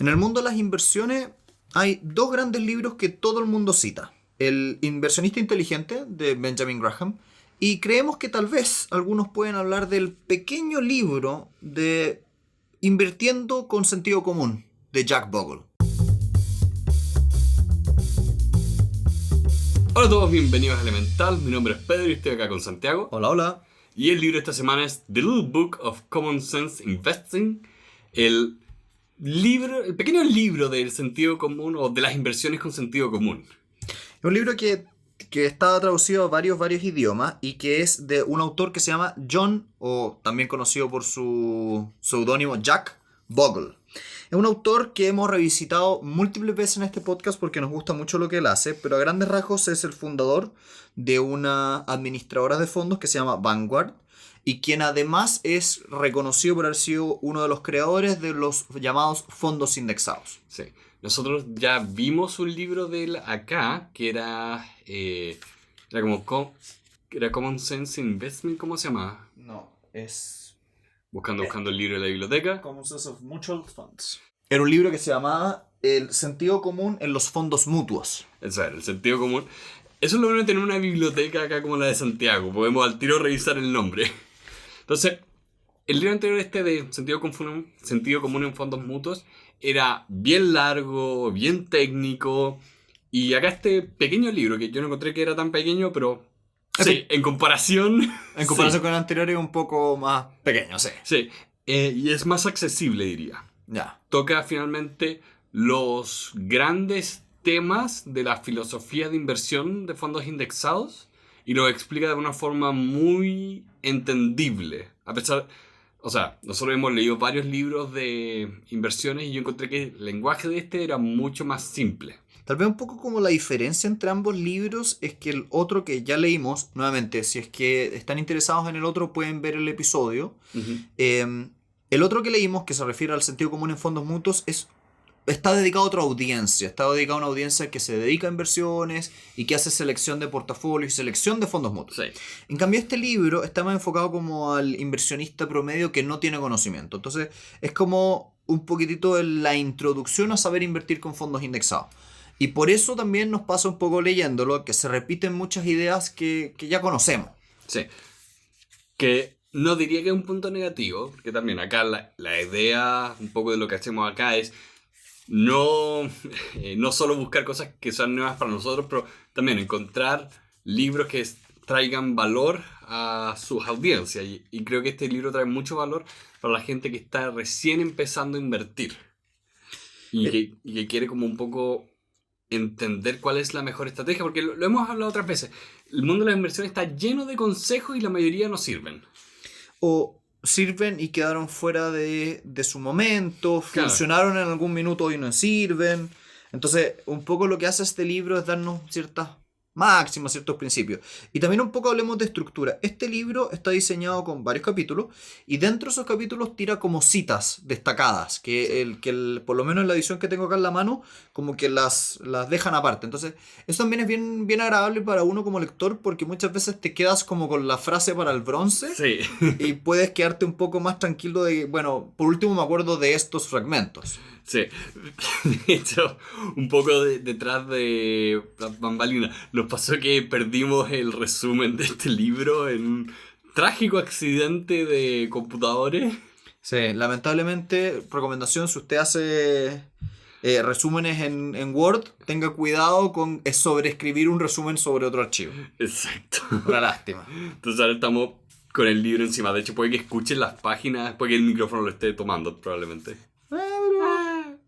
En el mundo de las inversiones hay dos grandes libros que todo el mundo cita. El Inversionista Inteligente de Benjamin Graham y creemos que tal vez algunos pueden hablar del pequeño libro de Invirtiendo con Sentido Común de Jack Bogle. Hola a todos, bienvenidos a Elemental. Mi nombre es Pedro y estoy acá con Santiago. Hola, hola. Y el libro de esta semana es The Little Book of Common Sense Investing. El pequeño libro del sentido común o de las inversiones con sentido común. Es un libro que está traducido a varios idiomas y que es de un autor que se llama John, o también conocido por su seudónimo Jack Bogle. Es un autor que hemos revisitado múltiples veces en este podcast porque nos gusta mucho lo que él hace, pero a grandes rasgos es el fundador de una administradora de fondos que se llama Vanguard y quien además es reconocido por haber sido uno de los creadores de los llamados fondos indexados. Sí. Nosotros ya vimos un libro de él acá que era Common Sense Investment, ¿cómo se llama? No, es... Buscando el libro de la biblioteca. Common Sense of Mutual Funds. Era un libro que se llamaba El sentido común en los fondos mutuos. Eso era, el sentido común. Eso es lo bueno de tener una biblioteca acá como la de Santiago. Podemos al tiro revisar el nombre. Entonces, el libro anterior de sentido común en fondos mutuos era bien largo, bien técnico. Y acá este pequeño libro, que yo no encontré que era tan pequeño, pero sí, en comparación... En comparación con el anterior es un poco más pequeño, sí. Sí, y es más accesible, diría. Ya. Toca finalmente los grandes temas de la filosofía de inversión de fondos indexados y lo explica de una forma muy entendible. Nosotros hemos leído varios libros de inversiones y yo encontré que el lenguaje de este era mucho más simple. Tal vez un poco como la diferencia entre ambos libros es que el otro que ya leímos, nuevamente, si es que están interesados en el otro pueden ver el episodio. Uh-huh. El otro que leímos, que se refiere al sentido común en fondos mutuos, está dedicado a otra audiencia. Está dedicado a una audiencia que se dedica a inversiones y que hace selección de portafolios y selección de fondos mutuos. Sí. En cambio, este libro está más enfocado como al inversionista promedio que no tiene conocimiento. Entonces, es como un poquitito la introducción a saber invertir con fondos indexados. Y por eso también nos pasa un poco leyéndolo, que se repiten muchas ideas que ya conocemos. Sí. Que no diría que es un punto negativo, porque también acá la idea, un poco de lo que hacemos acá es no solo buscar cosas que sean nuevas para nosotros, pero también encontrar libros que traigan valor a sus audiencias. Y creo que este libro trae mucho valor para la gente que está recién empezando a invertir. Y que quiere como un poco entender cuál es la mejor estrategia, porque lo hemos hablado otras veces. El mundo de la inversión está lleno de consejos y la mayoría no sirven. O sirven y quedaron fuera de su momento, Claro. Funcionaron en algún minuto y no sirven. Entonces, un poco lo que hace este libro es darnos ciertas máximas, ciertos principios. Y también un poco hablemos de estructura. Este libro está diseñado con varios capítulos y dentro de esos capítulos tira como citas destacadas, por lo menos en la edición que tengo acá en la mano, como que las dejan aparte. Entonces, eso también es bien, bien agradable para uno como lector porque muchas veces te quedas como con la frase para el bronce. Sí. Y puedes quedarte un poco más tranquilo de, bueno, por último me acuerdo de estos fragmentos. Sí, de hecho, un poco detrás de las bambalinas, nos pasó que perdimos el resumen de este libro en un trágico accidente de computadores. Sí, lamentablemente, recomendación, si usted hace resúmenes en Word, tenga cuidado con sobreescribir un resumen sobre otro archivo. Exacto. Una lástima. Entonces ahora estamos con el libro encima. De hecho, puede que escuchen las páginas, puede que el micrófono lo esté tomando, probablemente.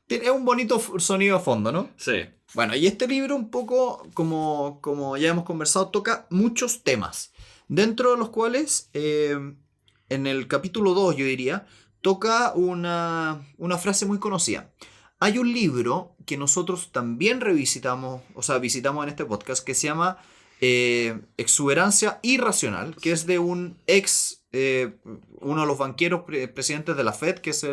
Es un bonito sonido a fondo, ¿no? Sí. Bueno, y este libro un poco, como ya hemos conversado, toca muchos temas, dentro de los cuales, en el capítulo 2, yo diría, toca una frase muy conocida. Hay un libro que nosotros también visitamos en este podcast, que se llama Exuberancia Irracional, que es de uno de los banqueros presidentes de la Fed, que es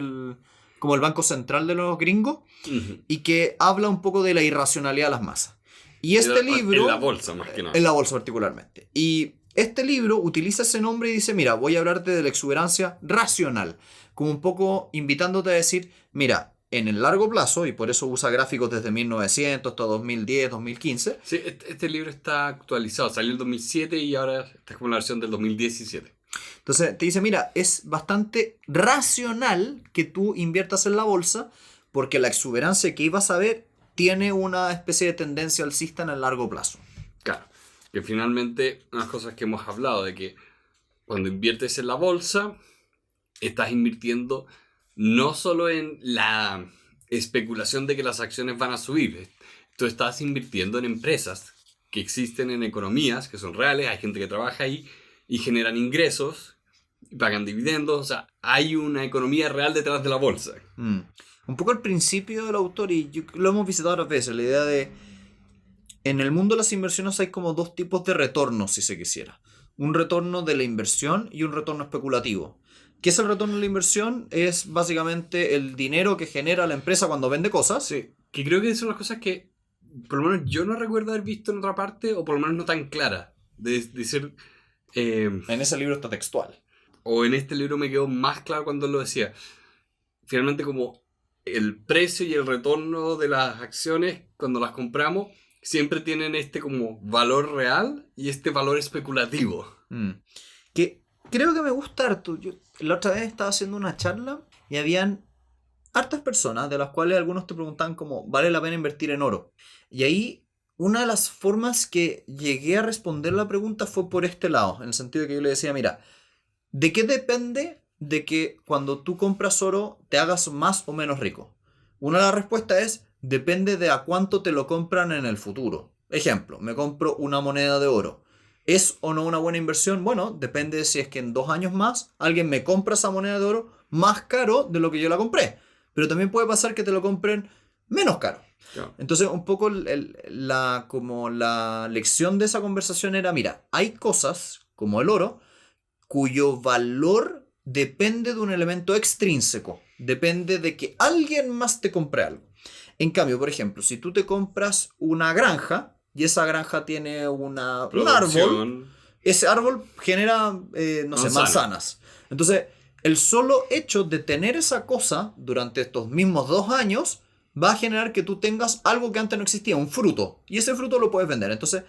como el banco central de los gringos, Uh-huh. y que habla un poco de la irracionalidad de las masas. Y este libro... En la bolsa, más que nada. En la bolsa particularmente. Y este libro utiliza ese nombre y dice, mira, voy a hablarte de la exuberancia racional, como un poco invitándote a decir, mira, en el largo plazo, y por eso usa gráficos desde 1900 hasta 2010, 2015. Sí, este libro está actualizado, salió en 2007 y ahora está como la versión del 2017. Entonces te dice, mira, es bastante racional que tú inviertas en la bolsa porque la exuberancia que ibas a ver tiene una especie de tendencia alcista en el largo plazo. Claro, que finalmente unas cosas que hemos hablado de que cuando inviertes en la bolsa, estás invirtiendo no solo en la especulación de que las acciones van a subir, tú estás invirtiendo en empresas que existen en economías, que son reales, hay gente que trabaja ahí y generan ingresos, pagan dividendos, o sea, hay una economía real detrás de la bolsa. Un poco al principio del autor, y lo hemos visitado otras veces, la idea de, en el mundo de las inversiones hay como dos tipos de retornos, si se quisiera. Un retorno de la inversión y un retorno especulativo. ¿Qué es el retorno de la inversión? Es básicamente el dinero que genera la empresa cuando vende cosas. Sí, que creo que son las cosas que por lo menos yo no recuerdo haber visto en otra parte, o por lo menos no tan clara, de ser... En ese libro está textual. O en este libro me quedó más claro cuando él lo decía. Finalmente como el precio y el retorno de las acciones cuando las compramos siempre tienen este como valor real y este valor especulativo. Que creo que me gusta harto. Yo la otra vez estaba haciendo una charla y habían hartas personas, de las cuales algunos te preguntaban como, ¿vale la pena invertir en oro? Y ahí una de las formas que llegué a responder la pregunta fue por este lado, en el sentido de que yo le decía, mira, ¿de qué depende de que cuando tú compras oro te hagas más o menos rico? Una de las respuestas es, depende de a cuánto te lo compran en el futuro. Ejemplo, me compro una moneda de oro. ¿Es o no una buena inversión? Bueno, depende de si es que en 2 años más alguien me compra esa moneda de oro más caro de lo que yo la compré. Pero también puede pasar que te lo compren menos caro. Claro. Entonces, un poco como la lección de esa conversación era, mira, hay cosas como el oro cuyo valor depende de un elemento extrínseco. Depende de que alguien más te compre algo. En cambio, por ejemplo, si tú te compras una granja y esa granja tiene un árbol, ese árbol genera, no sé, manzanas. Entonces, el solo hecho de tener esa cosa durante estos mismos 2 años va a generar que tú tengas algo que antes no existía, un fruto. Y ese fruto lo puedes vender. Entonces,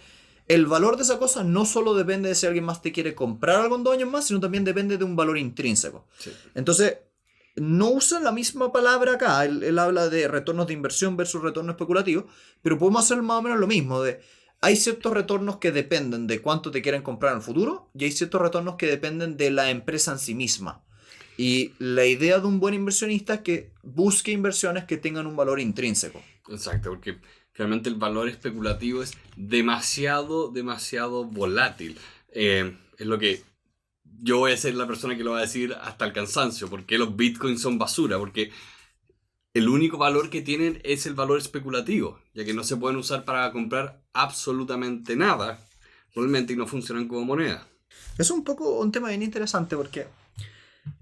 el valor de esa cosa no solo depende de si alguien más te quiere comprar algo en 2 años más, sino también depende de un valor intrínseco. Sí. Entonces, no usan la misma palabra acá. Él habla de retornos de inversión versus retorno especulativo, pero podemos hacer más o menos lo mismo. Hay ciertos retornos que dependen de cuánto te quieren comprar en el futuro y hay ciertos retornos que dependen de la empresa en sí misma. Y la idea de un buen inversionista es que busque inversiones que tengan un valor intrínseco. Exacto, porque realmente el valor especulativo es demasiado volátil. Es lo que yo voy a ser la persona que lo va a decir hasta el cansancio. Porque los bitcoins son basura, porque el único valor que tienen es el valor especulativo, ya que no se pueden usar para comprar absolutamente nada realmente y no funcionan como moneda. Es un poco un tema bien interesante porque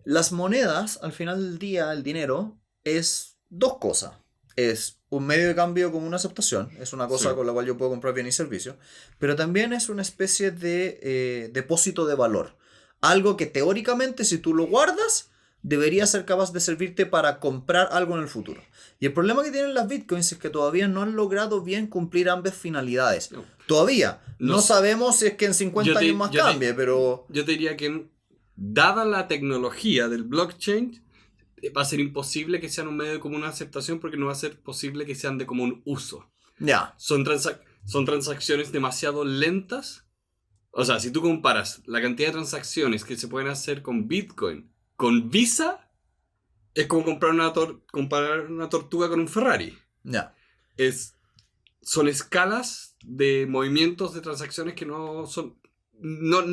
las monedas, al final del día, el dinero, es 2 cosas. Es un medio de cambio como una aceptación, es una cosa con la cual yo puedo comprar bienes y servicios, pero también es una especie de depósito de valor. Algo que teóricamente, si tú lo guardas, debería ser capaz de servirte para comprar algo en el futuro. Y el problema que tienen las bitcoins es que todavía no han logrado bien cumplir ambas finalidades. No. Todavía. No sabemos si es que en 50 años más cambie, pero... Yo te diría que, dada la tecnología del blockchain, va a ser imposible que sean un medio de común aceptación porque no va a ser posible que sean de común uso. Ya. Son transacciones demasiado lentas. O sea, si tú comparas la cantidad de transacciones que se pueden hacer con Bitcoin con Visa, es como comparar una tortuga con un Ferrari. Ya. Son escalas de movimientos de transacciones que no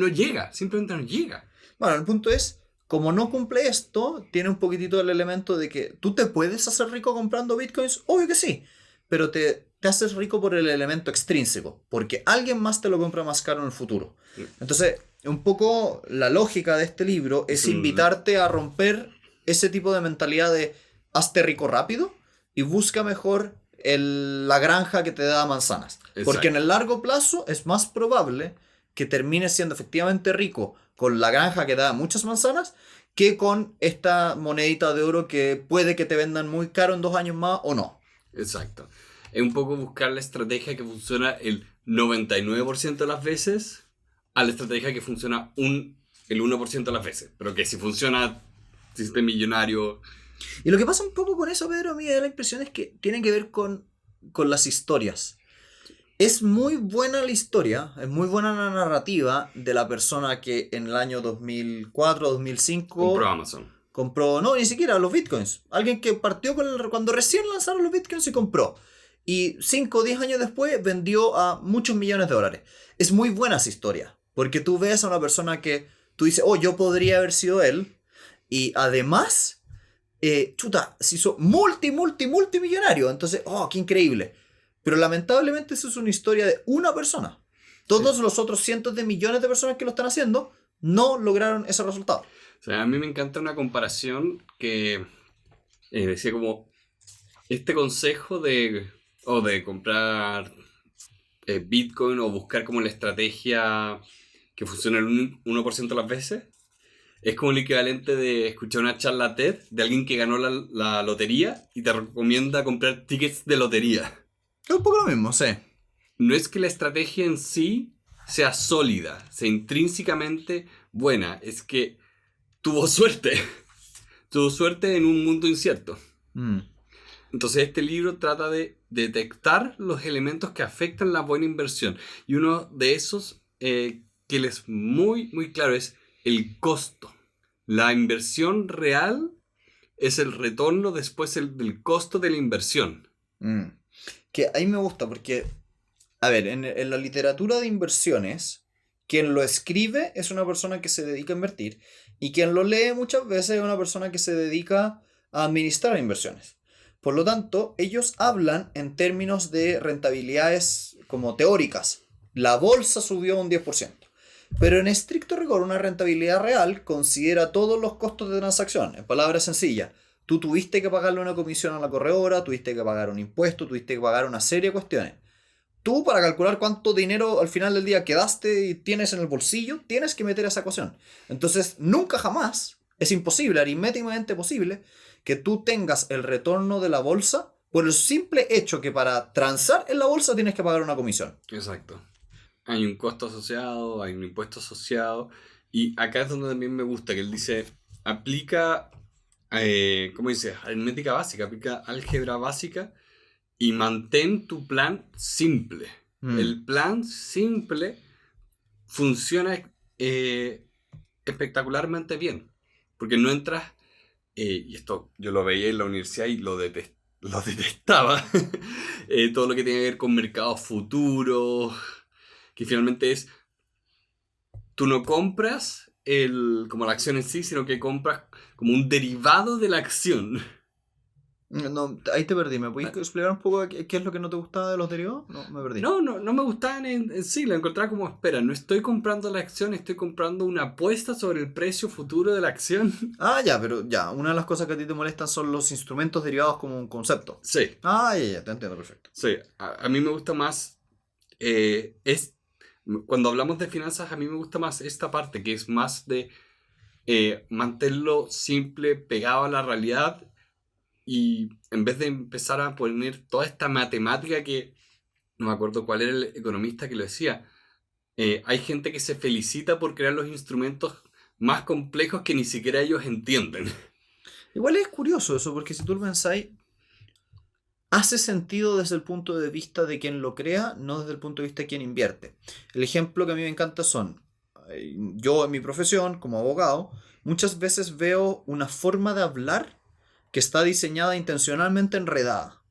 llega, simplemente no llega. Bueno, el punto es, como no cumple esto, tiene un poquitito el elemento de que tú te puedes hacer rico comprando bitcoins, obvio que sí, pero te haces rico por el elemento extrínseco, porque alguien más te lo compra más caro en el futuro. Entonces, un poco la lógica de este libro es invitarte a romper ese tipo de mentalidad de hazte rico rápido y busca mejor la granja que te da manzanas. Exacto. Porque en el largo plazo es más probable que termines siendo efectivamente rico con la granja que da muchas manzanas que con esta monedita de oro que puede que te vendan muy caro en 2 años más o no. Exacto. Es un poco buscar la estrategia que funciona el 99% de las veces a la estrategia que funciona el 1% de las veces. Pero que si funciona, si esté millonario. Y lo que pasa un poco con eso, Pedro, a mí me da la impresión es que tiene que ver con las historias. Es muy buena la historia, es muy buena la narrativa de la persona que en el año 2004, 2005 Compró Amazon. compró, no, ni siquiera los bitcoins. Alguien que partió cuando recién lanzaron los bitcoins y compró. Y 5 o 10 años después vendió a muchos millones de dólares. Es muy buena esa historia, porque tú ves a una persona que tú dices, oh, yo podría haber sido él. Y además, chuta, se hizo multimillonario. Entonces, oh, qué increíble. Pero lamentablemente eso es una historia de una persona. Todos los otros cientos de millones de personas que lo están haciendo no lograron ese resultado. O sea, a mí me encanta una comparación que decía como este consejo de comprar Bitcoin o buscar como la estrategia que funciona el 1% de las veces es como el equivalente de escuchar una charla TED de alguien que ganó la lotería y te recomienda comprar tickets de lotería. Es un poco lo mismo, sí. No es que la estrategia en sí sea sólida, sea intrínsecamente buena, es que tuvo suerte. Tuvo suerte en un mundo incierto. Entonces este libro trata de detectar los elementos que afectan la buena inversión. Y uno de esos que él es muy claro es el costo. La inversión real es el retorno después del costo de la inversión. Que ahí me gusta porque, a ver, en la literatura de inversiones, quien lo escribe es una persona que se dedica a invertir y quien lo lee muchas veces es una persona que se dedica a administrar inversiones. Por lo tanto, ellos hablan en términos de rentabilidades como teóricas. La bolsa subió un 10%. Pero en estricto rigor, una rentabilidad real considera todos los costos de transacción. En palabras sencillas, tú tuviste que pagarle una comisión a la corredora, tuviste que pagar un impuesto, tuviste que pagar una serie de cuestiones. Tú, para calcular cuánto dinero al final del día quedaste y tienes en el bolsillo, tienes que meter esa ecuación. Entonces, nunca jamás, es imposible, aritméticamente posible, que tú tengas el retorno de la bolsa por el simple hecho que para transar en la bolsa tienes que pagar una comisión. Exacto. Hay un costo asociado, hay un impuesto asociado. Y acá es donde también me gusta, que él dice, aplica, ¿cómo dice? Aritmética básica, aplica álgebra básica y mantén tu plan simple. El plan simple funciona espectacularmente bien. Porque no entras, y esto yo lo veía en la universidad y lo detestaba, todo lo que tiene que ver con mercados futuros, que finalmente es, tú no compras como la acción en sí, sino que compras como un derivado de la acción. No, ahí te perdí. ¿Me puedes explicar un poco qué es lo que no te gustaba de los derivados? No, me perdí. No me gustaban en sí, la encontraba como, espera, no estoy comprando la acción, estoy comprando una apuesta sobre el precio futuro de la acción. Ah, ya, pero ya, una de las cosas que a ti te molestan son los instrumentos derivados como un concepto. Sí. Ah, ya, te entiendo, perfecto. Sí, a mí me gusta más, cuando hablamos de finanzas, a mí me gusta más esta parte, que es más de mantenerlo simple, pegado a la realidad, y en vez de empezar a poner toda esta matemática que, no me acuerdo cuál era el economista que lo decía, hay gente que se felicita por crear los instrumentos más complejos que ni siquiera ellos entienden. Igual es curioso eso, porque si tú lo pensáis, hace sentido desde el punto de vista de quien lo crea, no desde el punto de vista de quien invierte. El ejemplo que a mí me encanta son, yo en mi profesión como abogado, muchas veces veo una forma de hablar que está diseñada intencionalmente enredada.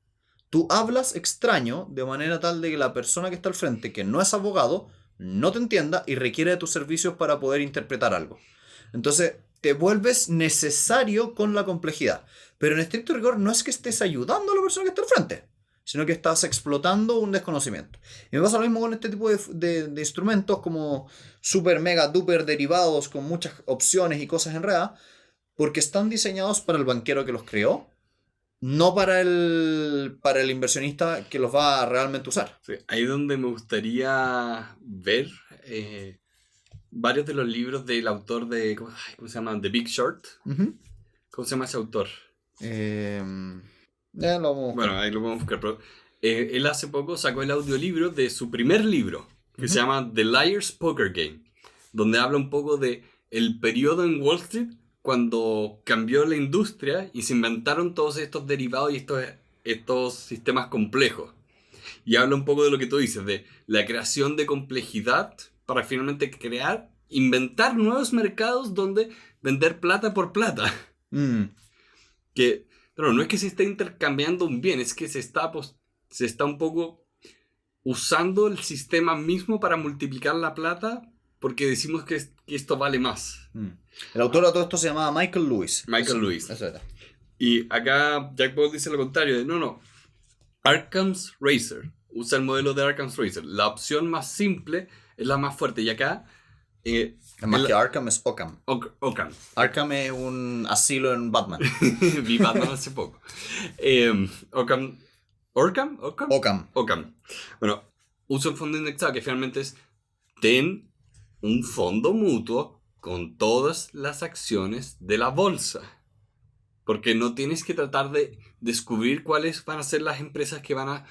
Tú hablas extraño de manera tal de que la persona que está al frente, que no es abogado, no te entienda y requiere de tus servicios para poder interpretar algo. Entonces, te vuelves necesario con la complejidad. Pero en estricto rigor no es que estés ayudando a la persona que está al frente, sino que estás explotando un desconocimiento. Y me pasa lo mismo con este tipo de instrumentos como super mega duper derivados con muchas opciones y cosas enredadas, porque están diseñados para el banquero que los creó, no para el inversionista que los va a realmente usar. Sí, ahí es donde me gustaría ver varios de los libros del autor de... ¿Cómo se llama? The Big Short. Ujú. ¿Cómo se llama ese autor? Ya lo vamos a buscar. Bueno, ahí lo podemos buscar. Pero, él hace poco sacó el audiolibro de su primer libro, que se llama The Liar's Poker Game, donde habla un poco de el periodo en Wall Street cuando cambió la industria y se inventaron todos estos derivados y estos sistemas complejos. Y habla un poco de lo que tú dices, de la creación de complejidad para finalmente inventar nuevos mercados donde vender plata por plata. Que, pero no es que se esté intercambiando un bien, es que se está un poco usando el sistema mismo para multiplicar la plata porque decimos que esto vale más. El autor de todo esto se llamaba Michael Lewis. Michael Lewis. Eso era. Y acá Jack Paul dice lo contrario, de no. Arkham's Razor. Usa el modelo de Arkham's Razor. La opción más simple es la más fuerte. Y acá... Más que Arkham es Occam. Occam. Arkham es un asilo en Batman. Vi Batman hace poco. Occam. ¿Orcam? Occam. Bueno, usa un fondo indexado que finalmente es... Ten un fondo mutuo con todas las acciones de la bolsa. Porque no tienes que tratar de descubrir cuáles van a ser las empresas que van a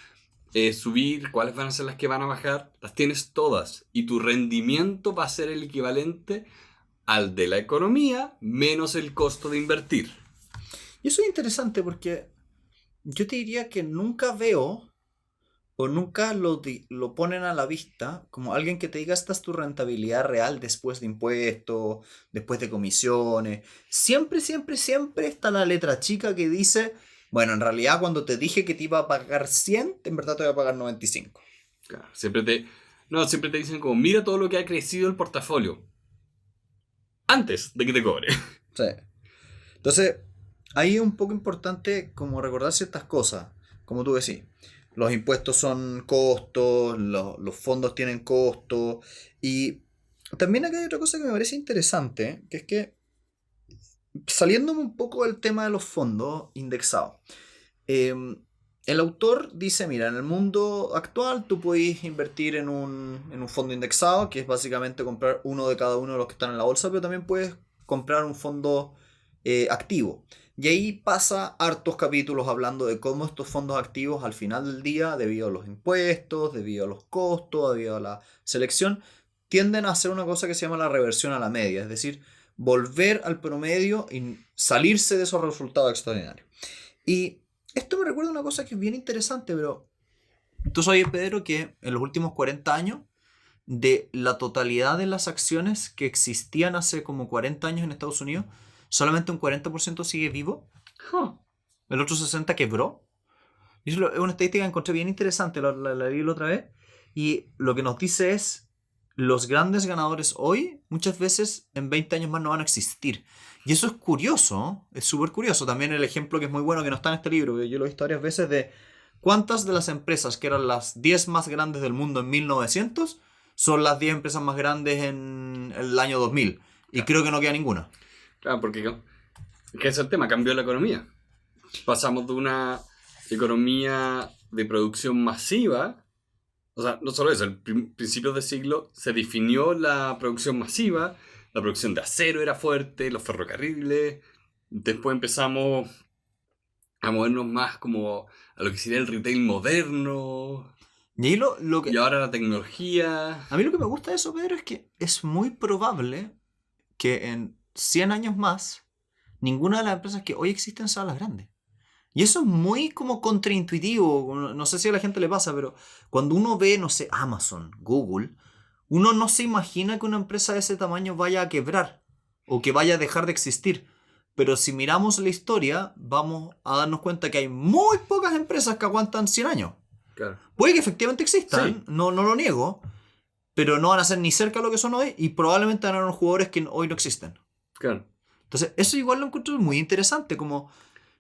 subir, cuáles van a ser las que van a bajar. Las tienes todas. Y tu rendimiento va a ser el equivalente al de la economía menos el costo de invertir. Y eso es interesante porque yo te diría que nunca veo o nunca lo ponen a la vista como alguien que te diga esta es tu rentabilidad real después de impuestos, después de comisiones. Siempre está la letra chica que dice, bueno, en realidad cuando te dije que te iba a pagar 100, en verdad te voy a pagar 95. Claro, siempre te dicen como, mira todo lo que ha crecido el portafolio. Antes de que te cobre. Sí. Entonces, ahí es un poco importante como recordar ciertas cosas, como tú decís. Los impuestos son costos, los fondos tienen costos. Y también acá hay otra cosa que me parece interesante, que es que, saliéndome un poco del tema de los fondos indexados, el autor dice, mira, en el mundo actual tú puedes invertir en un fondo indexado, que es básicamente comprar uno de cada uno de los que están en la bolsa, pero también puedes comprar un fondo activo. Y ahí pasa hartos capítulos hablando de cómo estos fondos activos al final del día, debido a los impuestos, debido a los costos, debido a la selección, tienden a hacer una cosa que se llama la reversión a la media, es decir, volver al promedio y salirse de esos resultados extraordinarios. Y esto me recuerda una cosa que es bien interesante, pero tú sabes, Pedro, que en los últimos 40 años, de la totalidad de las acciones que existían hace como 40 años en Estados Unidos, solamente un 40% sigue vivo. El otro 60% quebró. Y eso es una estadística que encontré bien interesante, la vi la otra vez. Y lo que nos dice es, los grandes ganadores hoy, muchas veces en 20 años más no van a existir. Y eso es curioso, es súper curioso. También el ejemplo que es muy bueno, que no está en este libro, que yo lo he visto varias veces, de cuántas de las empresas que eran las 10 más grandes del mundo en 1900 son las 10 empresas más grandes en el año 2000. Y creo que no queda ninguna. Claro, porque ¿qué es el tema? Cambió la economía. Pasamos de una economía de producción masiva, o sea, no solo eso, al principios de siglo se definió la producción masiva, la producción de acero era fuerte, los ferrocarriles, después empezamos a movernos más como a lo que sería el retail moderno, Y ahí y ahora la tecnología. A mí lo que me gusta de eso, Pedro, es que es muy probable que en 100 años más ninguna de las empresas que hoy existen sean las grandes. Y eso es muy como contraintuitivo. No sé si a la gente le pasa, pero cuando uno ve, no sé, Amazon, Google, uno no se imagina que una empresa de ese tamaño vaya a quebrar o que vaya a dejar de existir. Pero si miramos la historia, vamos a darnos cuenta que hay muy pocas empresas que aguantan 100 años. Claro. Puede que efectivamente existan, Sí. no lo niego, pero no van a ser ni cerca de lo que son hoy y probablemente van a haber jugadores que hoy no existen. Claro. Entonces, eso igual lo encuentro muy interesante, como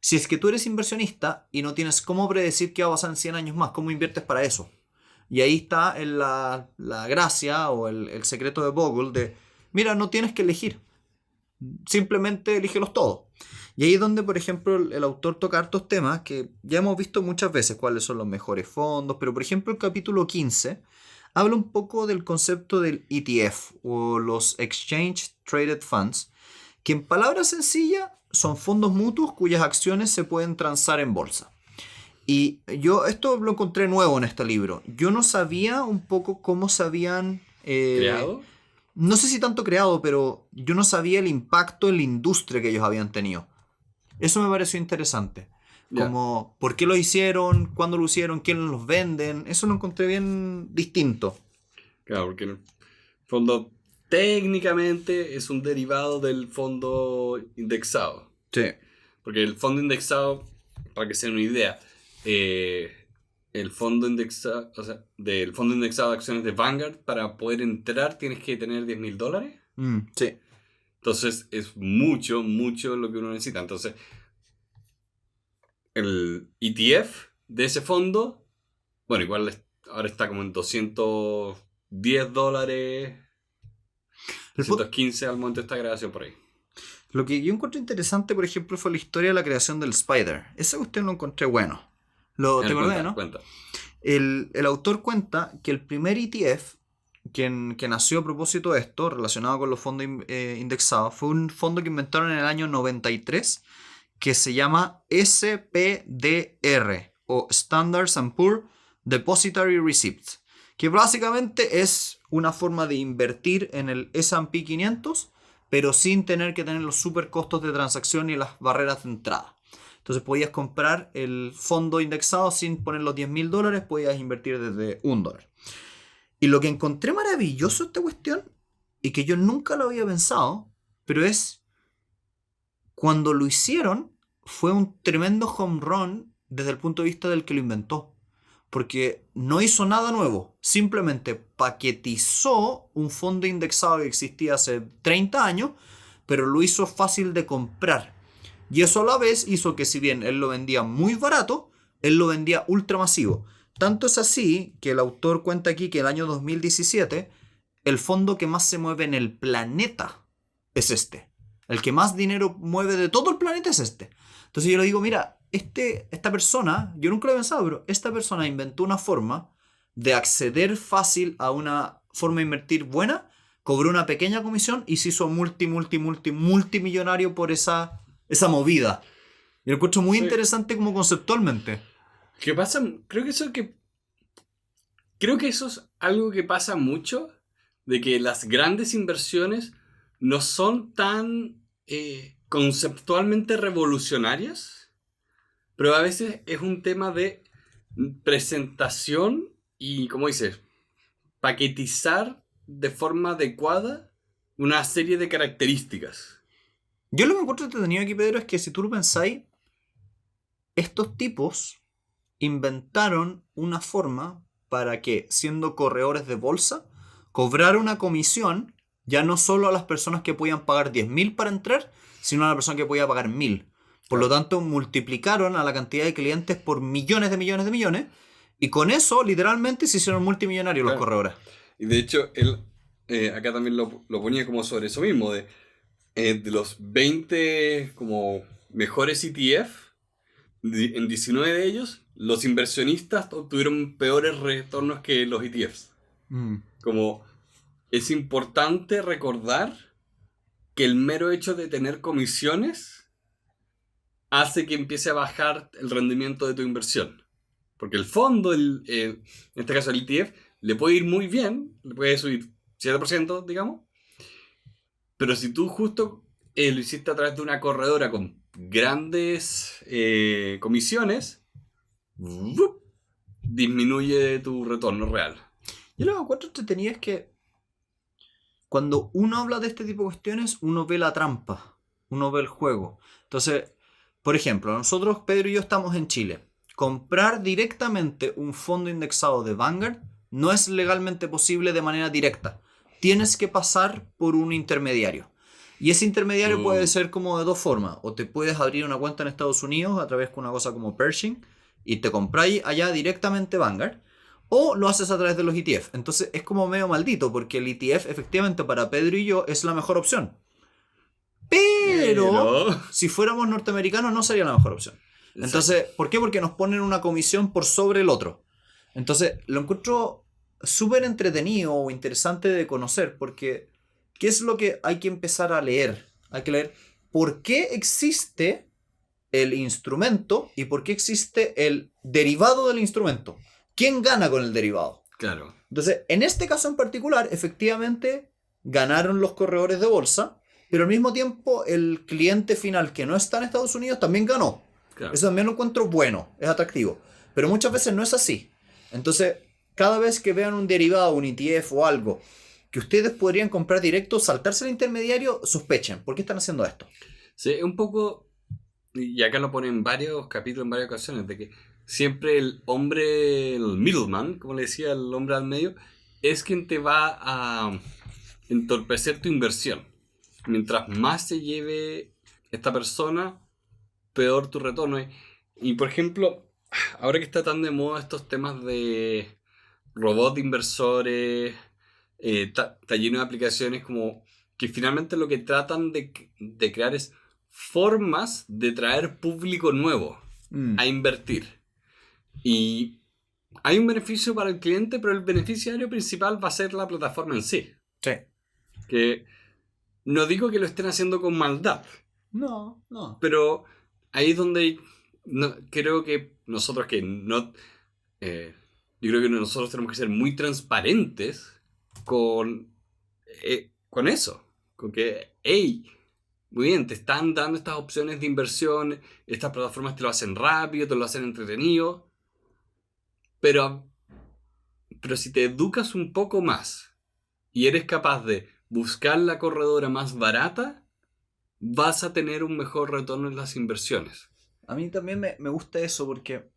si es que tú eres inversionista y no tienes cómo predecir qué va a pasar en 100 años más, ¿cómo inviertes para eso? Y ahí está la gracia o el secreto de Bogle de, mira, no tienes que elegir, simplemente elígelos todos. Y ahí es donde, por ejemplo, el autor toca hartos temas que ya hemos visto muchas veces cuáles son los mejores fondos, pero por ejemplo el capítulo 15 habla un poco del concepto del ETF o los Exchange Traded Funds, que en palabras sencillas son fondos mutuos cuyas acciones se pueden transar en bolsa. Y yo esto lo encontré nuevo en este libro. Yo no sabía un poco cómo se habían... ¿Creado? No sé si tanto creado, pero yo no sabía el impacto en la industria que ellos habían tenido. Eso me pareció interesante. Ya. Como, ¿por qué lo hicieron? ¿Cuándo lo hicieron? ¿Quiénes los venden? Eso lo encontré bien distinto. Claro, porque en el fondo técnicamente es un derivado del fondo indexado. Sí. Porque el fondo indexado, para que se den una idea, el fondo indexado, o sea, del fondo indexado de acciones de Vanguard, para poder entrar tienes que tener $10,000. Sí. Entonces es mucho, mucho lo que uno necesita. Entonces, el ETF de ese fondo, bueno, igual ahora está como en $210, El fu- 215 al momento de esta grabación por ahí. Lo que yo encontré interesante, por ejemplo, fue la historia de la creación del Spider. Esa cuestión lo encontré bueno. ¿Te acordás, no? Cuenta. El autor cuenta que el primer ETF que nació a propósito de esto, relacionado con los fondos indexados, fue un fondo que inventaron en el año 93 que se llama SPDR o Standard & Poor's Depository Receipts, que básicamente es una forma de invertir en el S&P 500 pero sin tener que tener los super costos de transacción y las barreras de entrada. Entonces podías comprar el fondo indexado sin poner los $10,000, podías invertir desde $1. Y lo que encontré maravilloso de esta cuestión, y que yo nunca lo había pensado, pero es cuando lo hicieron, fue un tremendo home run desde el punto de vista del que lo inventó. Porque no hizo nada nuevo, simplemente paquetizó un fondo indexado que existía hace 30 años, pero lo hizo fácil de comprar. Y eso a la vez hizo que, si bien él lo vendía muy barato, él lo vendía ultra masivo. Tanto es así que el autor cuenta aquí que el año 2017 el fondo que más se mueve en el planeta es este. El que más dinero mueve de todo el planeta es este. Entonces yo le digo, mira, esta persona, yo nunca lo he pensado, pero esta persona inventó una forma de acceder fácil a una forma de invertir buena, cobró una pequeña comisión y se hizo multimillonario por esa movida. Y lo encuentro muy interesante como conceptualmente. ¿Qué pasa? Creo que eso es algo que pasa mucho, de que las grandes inversiones no son tan conceptualmente revolucionarias, pero a veces es un tema de presentación y, como dices, paquetizar de forma adecuada una serie de características. Yo lo que encuentro entretenido aquí, Pedro, es que si tú lo pensáis, estos tipos inventaron una forma para que, siendo corredores de bolsa, cobrar una comisión ya no solo a las personas que podían pagar 10,000 para entrar, sino a la persona que podía pagar 1,000. Por lo tanto, multiplicaron a la cantidad de clientes por millones, y con eso, literalmente, se hicieron multimillonarios los corredores. Y de hecho, él acá también lo ponía como sobre eso mismo, de los 20 como mejores ETF, en 19 de ellos, los inversionistas obtuvieron peores retornos que los ETFs. Como es importante recordar que el mero hecho de tener comisiones hace que empiece a bajar el rendimiento de tu inversión. Porque el fondo, en este caso el ETF, le puede ir muy bien, le puede subir 7%, digamos. Pero si tú justo lo hiciste a través de una corredora con grandes comisiones, disminuye tu retorno real. Yo lo que encuentro entretenido es que cuando uno habla de este tipo de cuestiones, uno ve la trampa, uno ve el juego. Entonces, por ejemplo, nosotros, Pedro y yo, estamos en Chile. Comprar directamente un fondo indexado de Vanguard no es legalmente posible de manera directa. Tienes que pasar por un intermediario. Y ese intermediario puede ser como de dos formas. O te puedes abrir una cuenta en Estados Unidos a través de una cosa como Pershing y te compráis allá directamente Vanguard. O lo haces a través de los ETF. Entonces es como medio maldito, porque el ETF efectivamente para Pedro y yo es la mejor opción. Pero si fuéramos norteamericanos no sería la mejor opción. Entonces, ¿por qué? Porque nos ponen una comisión por sobre el otro. Entonces, lo encuentro súper entretenido o interesante de conocer, porque ¿qué es lo que hay que empezar a leer? Hay que leer por qué existe el instrumento y por qué existe el derivado del instrumento. ¿Quién gana con el derivado? Claro. Entonces, en este caso en particular, efectivamente, ganaron los corredores de bolsa, pero al mismo tiempo el cliente final que no está en Estados Unidos también ganó. Claro. Eso también lo encuentro bueno, es atractivo. Pero muchas veces no es así. Entonces, cada vez que vean un derivado, un ETF o algo que ustedes podrían comprar directo, saltarse el intermediario, sospechen. ¿Por qué están haciendo esto? Sí, un poco, y acá lo ponen en varios capítulos, en varias ocasiones, de que siempre el hombre, el middleman, como le decía el hombre al medio, es quien te va a entorpecer tu inversión. Mientras más se lleve esta persona, peor tu retorno. Y por ejemplo, ahora que está tan de moda estos temas de robots inversores, está lleno de aplicaciones como que finalmente lo que tratan de crear es formas de traer público nuevo a invertir. Y hay un beneficio para el cliente, pero el beneficiario principal va a ser la plataforma en sí. Sí. Que no digo que lo estén haciendo con maldad, No, no. pero ahí es donde creo que nosotros yo creo que nosotros tenemos que ser muy transparentes con eso. Con que, hey, muy bien, te están dando estas opciones de inversión, estas plataformas te lo hacen rápido, te lo hacen entretenido, pero si te educas un poco más y eres capaz de buscar la corredora más barata, vas a tener un mejor retorno en las inversiones. A mí también me gusta eso porque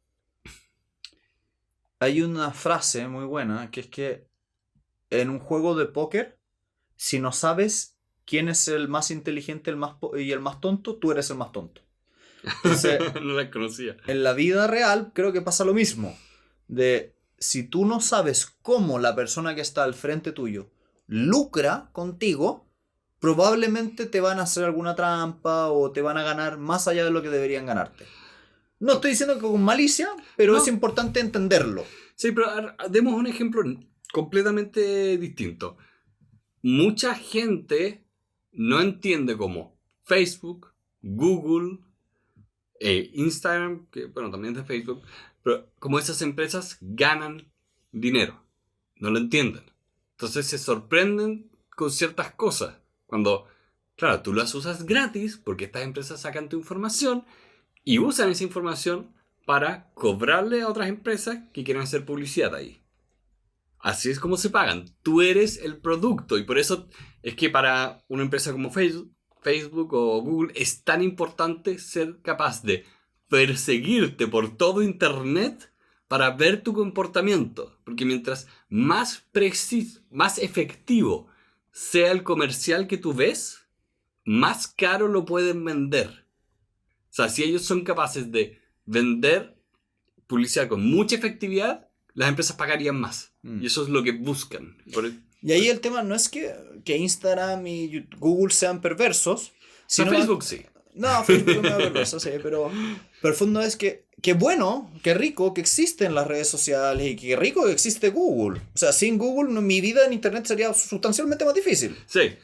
hay una frase muy buena que es que en un juego de póker, si no sabes quién es el más inteligente y el más tonto, tú eres el más tonto. Entonces, no la conocía. en la vida real creo que pasa lo mismo. De si tú no sabes cómo la persona que está al frente tuyo lucra contigo, probablemente te van a hacer alguna trampa o te van a ganar más allá de lo que deberían ganarte. No estoy diciendo que con malicia, pero No. es importante entenderlo. Sí, pero demos un ejemplo completamente distinto. Mucha gente no entiende cómo Facebook, Google, Instagram, que bueno, también es de Facebook, pero cómo esas empresas ganan dinero. No lo entienden. Entonces se sorprenden con ciertas cosas. Cuando, claro, tú las usas gratis porque estas empresas sacan tu información y usan esa información para cobrarle a otras empresas que quieren hacer publicidad ahí. Así es como se pagan. Tú eres el producto y por eso es que para una empresa como Facebook o Google es tan importante ser capaz de perseguirte por todo Internet para ver tu comportamiento. Porque mientras más preciso, más efectivo sea el comercial que tú ves, más caro lo pueden vender. O sea, si ellos son capaces de vender publicidad con mucha efectividad, las empresas pagarían más. Y eso es lo que buscan. Y ahí el tema no es que Instagram y Google sean perversos, sino Facebook sí. No, Facebook es medio perverso, sí, pero el fondo es que bueno, qué rico que existen las redes sociales y qué rico que existe Google. O sea, sin Google mi vida en Internet sería sustancialmente más difícil. Sí.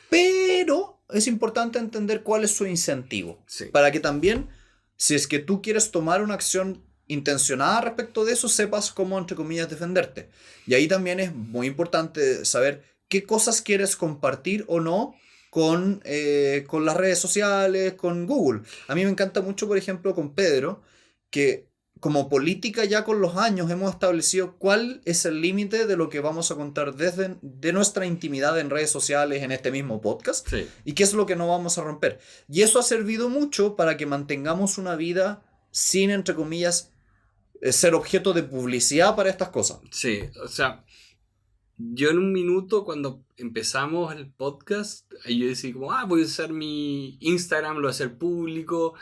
Pero es importante entender cuál es su incentivo. Sí. Para que también, si es que tú quieres tomar una acción intencionada respecto de eso, sepas cómo, entre comillas, defenderte. Y ahí también es muy importante saber qué cosas quieres compartir o no con las redes sociales, con Google. A mí me encanta mucho, por ejemplo, con Pedro, que como política ya con los años hemos establecido cuál es el límite de lo que vamos a contar de nuestra intimidad en redes sociales, en este mismo podcast, Sí. y qué es lo que no vamos a romper. Y eso ha servido mucho para que mantengamos una vida sin, entre comillas, ser objeto de publicidad para estas cosas. Sí, o sea, yo en un minuto cuando empezamos el podcast, yo decía como, voy a usar mi Instagram, lo voy a hacer público.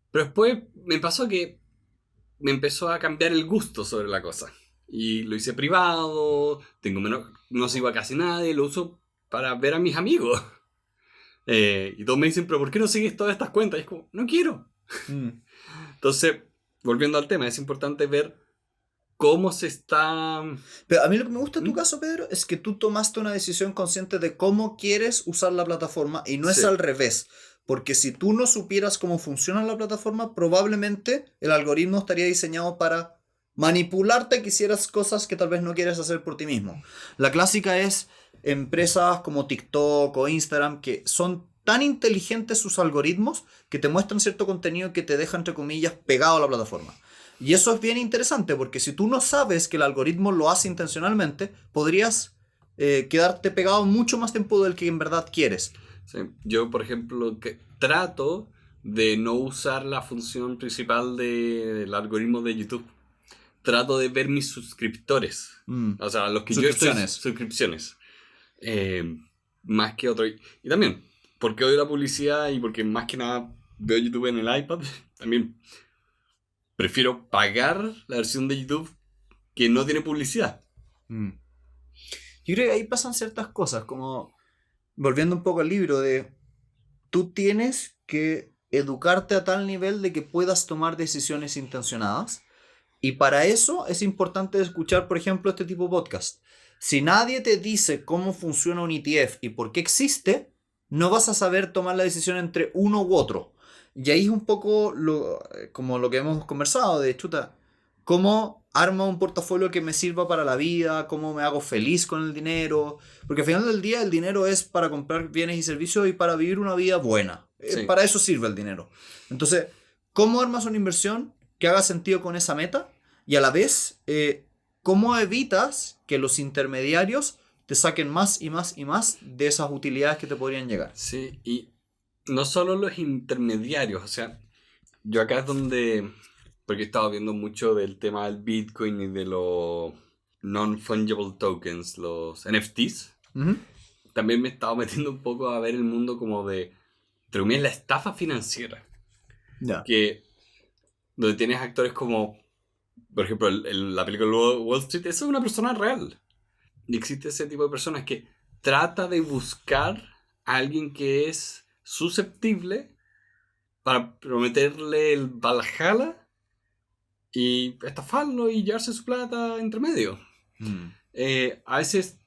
Pero después me pasó que me empezó a cambiar el gusto sobre la cosa. Y lo hice privado, no sigo a casi nadie, lo uso para ver a mis amigos. Y todos me dicen, pero ¿por qué no sigues todas estas cuentas? Y es como, no quiero. Entonces, volviendo al tema, es importante ver cómo se está... Pero a mí lo que me gusta en tu caso, Pedro, es que tú tomaste una decisión consciente de cómo quieres usar la plataforma y no es Sí, al revés. Porque si tú no supieras cómo funciona la plataforma, probablemente el algoritmo estaría diseñado para manipularte que hicieras cosas que tal vez no quieres hacer por ti mismo. La clásica es empresas como TikTok o Instagram que son tan inteligentes sus algoritmos que te muestran cierto contenido que te deja, entre comillas, pegado a la plataforma. Y eso es bien interesante porque si tú no sabes que el algoritmo lo hace intencionalmente, podrías quedarte pegado mucho más tiempo del que en verdad quieres. sí. Yo, por ejemplo, que trato de no usar la función principal del algoritmo de YouTube. Trato de ver mis suscriptores. Mm. O sea, los que yo estoy... Suscripciones. Suscripciones. Más que otro. Y también, porque odio la publicidad y porque más que nada veo YouTube en el iPad, también prefiero pagar la versión de YouTube que no tiene publicidad. Mm. Yo creo que ahí pasan ciertas cosas, como volviendo un poco al libro de tú tienes que educarte a tal nivel de que puedas tomar decisiones intencionadas. Y para eso es importante escuchar, por ejemplo, este tipo de podcast. Si nadie te dice cómo funciona un ETF y por qué existe, no vas a saber tomar la decisión entre uno u otro. Y ahí es un poco como lo que hemos conversado de chuta, cómo arma un portafolio que me sirva para la vida, cómo me hago feliz con el dinero, porque al final del día el dinero es para comprar bienes y servicios y para vivir una vida buena. Sí. Para eso sirve el dinero. Entonces, ¿cómo armas una inversión que haga sentido con esa meta? Y a la vez, ¿cómo evitas que los intermediarios te saquen más y más y más de esas utilidades que te podrían llegar? Sí, y no solo los intermediarios, o sea, yo acá es donde, porque he estado viendo mucho del tema del Bitcoin y de los non-fungible tokens, los NFTs, Ujú. también me he estado metiendo un poco a ver el mundo como de, entre comillas, la estafa financiera, Ya. que donde tienes actores como, por ejemplo, la película Wall Street, eso es una persona real. Y existe ese tipo de personas que trata de buscar a alguien que es susceptible para prometerle el Valhalla y estafarlo y llevarse su plata entre medio. Mm. A veces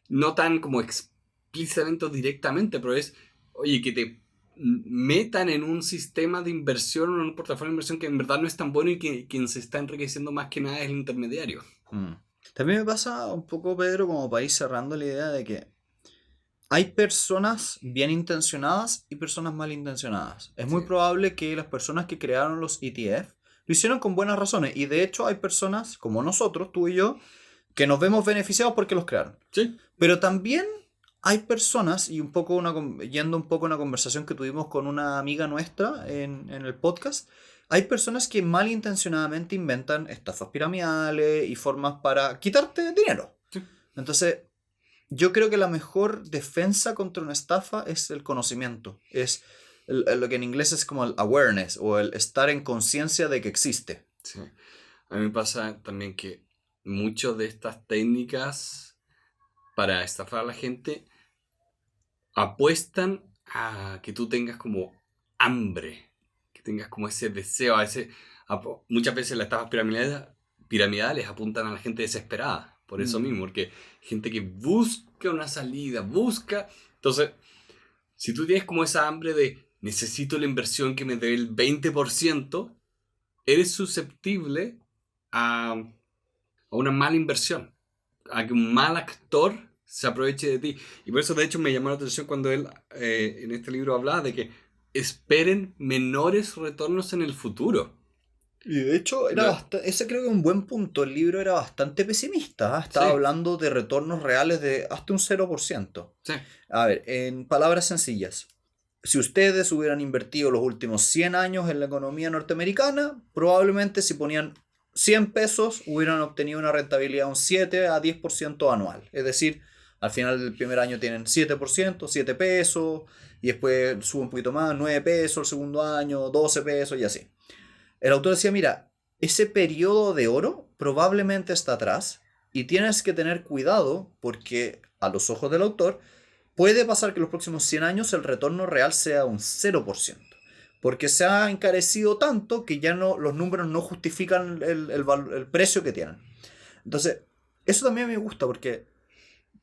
no tan como explícitamente o directamente, pero es, oye, que te metan en un sistema de inversión o en un portafolio de inversión que en verdad no es tan bueno y que quien se está enriqueciendo más que nada es el intermediario. Mm. También me pasa un poco, Pedro, como para ir cerrando la idea de que hay personas bien intencionadas y personas mal intencionadas. Es muy Sí. probable que las personas que crearon los ETF lo hicieron con buenas razones. Y de hecho hay personas como nosotros, tú y yo, que nos vemos beneficiados porque los crearon. Sí. Pero también hay personas, y un poco yendo un poco a una conversación que tuvimos con una amiga nuestra en el podcast, hay personas que malintencionadamente inventan estafas piramidales y formas para quitarte dinero. Sí. Entonces, yo creo que la mejor defensa contra una estafa es el conocimiento. Es lo que en inglés es como el awareness o el estar en conciencia de que existe. Sí. A mí me pasa también que muchas de estas técnicas para estafar a la gente apuestan a que tú tengas como hambre, que tengas como ese deseo, muchas veces las estafas piramidales apuntan a la gente desesperada, por eso mismo, porque gente que busca una salida, entonces, si tú tienes como esa hambre de necesito la inversión que me dé el 20%, eres susceptible a una mala inversión, a que un mal actor se aproveche de ti. Y por eso, de hecho, me llamó la atención cuando él en este libro hablaba de que esperen menores retornos en el futuro. Y de hecho, ese creo que es un buen punto. El libro era bastante pesimista. Estaba Sí. hablando de retornos reales de hasta un 0%. Sí. A ver, en palabras sencillas. Si ustedes hubieran invertido los últimos 100 años en la economía norteamericana, probablemente si ponían 100 pesos hubieran obtenido una rentabilidad de un 7 a 10% anual. Es decir, al final del primer año tienen 7%, 7 pesos, y después sube un poquito más, 9 pesos el segundo año, 12 pesos y así. El autor decía, mira, ese periodo de oro probablemente está atrás y tienes que tener cuidado porque a los ojos del autor puede pasar que en los próximos 100 años el retorno real sea un 0%. porque se ha encarecido tanto que ya no, los números no justifican el precio que tienen. Entonces, eso también me gusta porque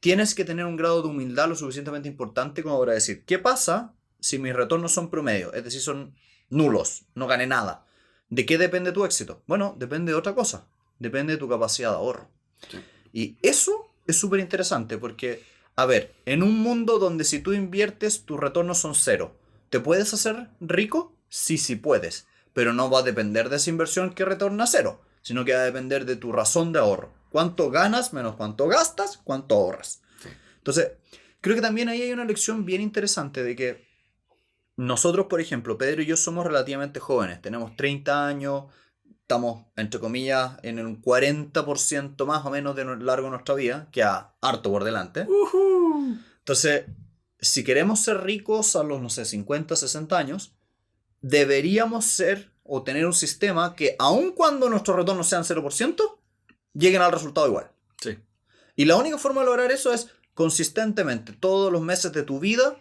tienes que tener un grado de humildad lo suficientemente importante como para decir, ¿qué pasa si mis retornos son promedio? Es decir, son nulos, no gané nada. ¿De qué depende tu éxito? Bueno, depende de otra cosa. Depende de tu capacidad de ahorro. Sí. Y eso es súper interesante porque, a ver, en un mundo donde si tú inviertes tus retornos son cero, ¿te puedes hacer rico? Sí, sí puedes. Pero no va a depender de esa inversión que retorna cero, sino que va a depender de tu razón de ahorro. ¿Cuánto ganas menos cuánto gastas? ¿Cuánto ahorras? Sí. Entonces, creo que también ahí hay una lección bien interesante de que nosotros, por ejemplo, Pedro y yo somos relativamente jóvenes. Tenemos 30 años, estamos, entre comillas, en un 40% más o menos de largo de nuestra vida, que a harto por delante. Entonces, si queremos ser ricos a los, no sé, 50, 60 años, deberíamos ser o tener un sistema que, aun cuando nuestros retornos sean 0%, lleguen al resultado igual. Sí. Y la única forma de lograr eso es consistentemente, todos los meses de tu vida,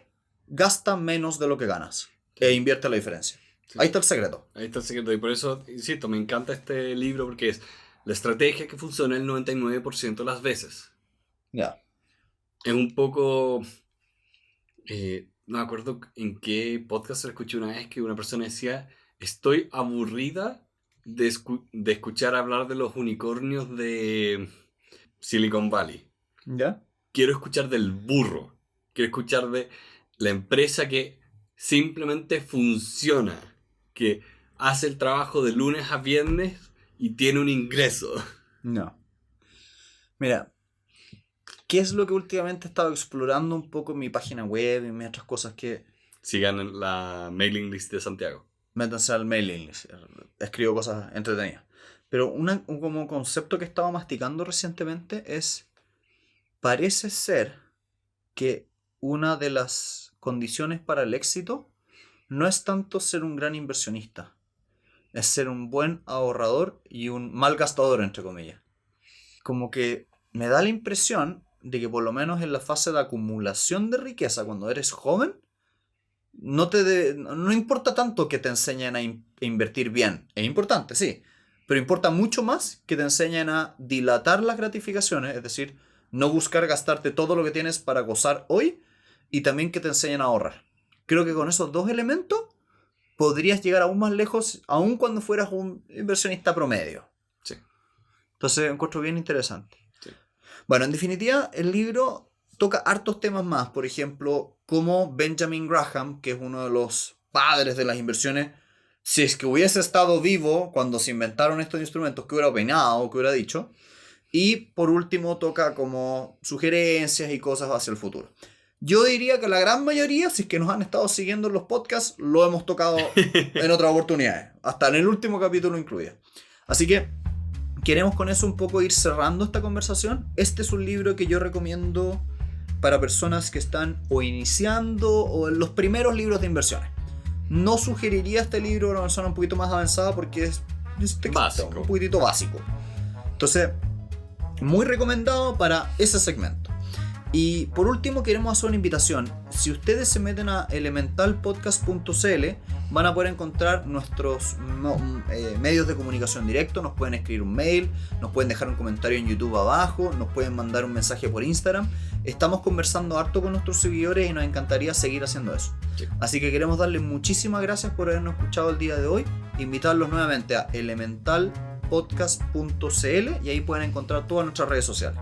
gasta menos de lo que ganas e invierte la diferencia. Sí. Ahí está el secreto. Ahí está el secreto. Y por eso, insisto, me encanta este libro porque es la estrategia que funciona el 99% de las veces. Ya. Es un poco... no me acuerdo en qué podcast escuché una vez que una persona decía: estoy aburrida de escuchar hablar de los unicornios de Silicon Valley. ¿Ya? Quiero escuchar del burro. Quiero escuchar de la empresa que simplemente funciona, que hace el trabajo de lunes a viernes y tiene un ingreso. No. Mira, ¿qué es lo que últimamente he estado explorando un poco en mi página web y en otras cosas que... Sigan en la mailing list de Santiago. Métanse al mailing list. Escribo cosas entretenidas. Pero un como concepto que he estado masticando recientemente es... Parece ser que una de las condiciones para el éxito no es tanto ser un gran inversionista. Es ser un buen ahorrador y un mal gastador, entre comillas. Como que me da la impresión de que por lo menos en la fase de acumulación de riqueza, cuando eres joven, no importa tanto que te enseñen a invertir bien. Es importante, sí. Pero importa mucho más que te enseñen a dilatar las gratificaciones, es decir, no buscar gastarte todo lo que tienes para gozar hoy, y también que te enseñen a ahorrar. Creo que con esos dos elementos podrías llegar aún más lejos, aun cuando fueras un inversionista promedio. Sí. Entonces encuentro bien interesante. Sí. Bueno, en definitiva, el libro toca hartos temas más. Por ejemplo, cómo Benjamin Graham, que es uno de los padres de las inversiones, si es que hubiese estado vivo cuando se inventaron estos instrumentos, ¿qué hubiera opinado o qué hubiera dicho? Y por último toca como sugerencias y cosas hacia el futuro. Yo diría que la gran mayoría, si es que nos han estado siguiendo en los podcasts, lo hemos tocado en otras oportunidades, hasta en el último capítulo incluido. Así que queremos con eso un poco ir cerrando esta conversación. Este es un libro que yo recomiendo para personas que están o iniciando o en los primeros libros de inversiones. No sugeriría este libro a una persona un poquito más avanzada porque es básico. Un poquitito básico. Entonces, muy recomendado para ese segmento. Y por último queremos hacer una invitación. Si ustedes se meten a elementalpodcast.cl van a poder encontrar nuestros medios de comunicación directo. Nos pueden escribir un mail, nos pueden dejar un comentario en YouTube abajo, nos pueden mandar un mensaje por Instagram. Estamos conversando harto con nuestros seguidores y nos encantaría seguir haciendo eso. Sí. Así que queremos darles muchísimas gracias por habernos escuchado el día de hoy. Invitarlos nuevamente a elementalpodcast.cl y ahí pueden encontrar todas nuestras redes sociales.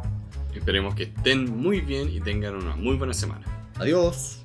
Esperemos que estén muy bien y tengan una muy buena semana. Adiós.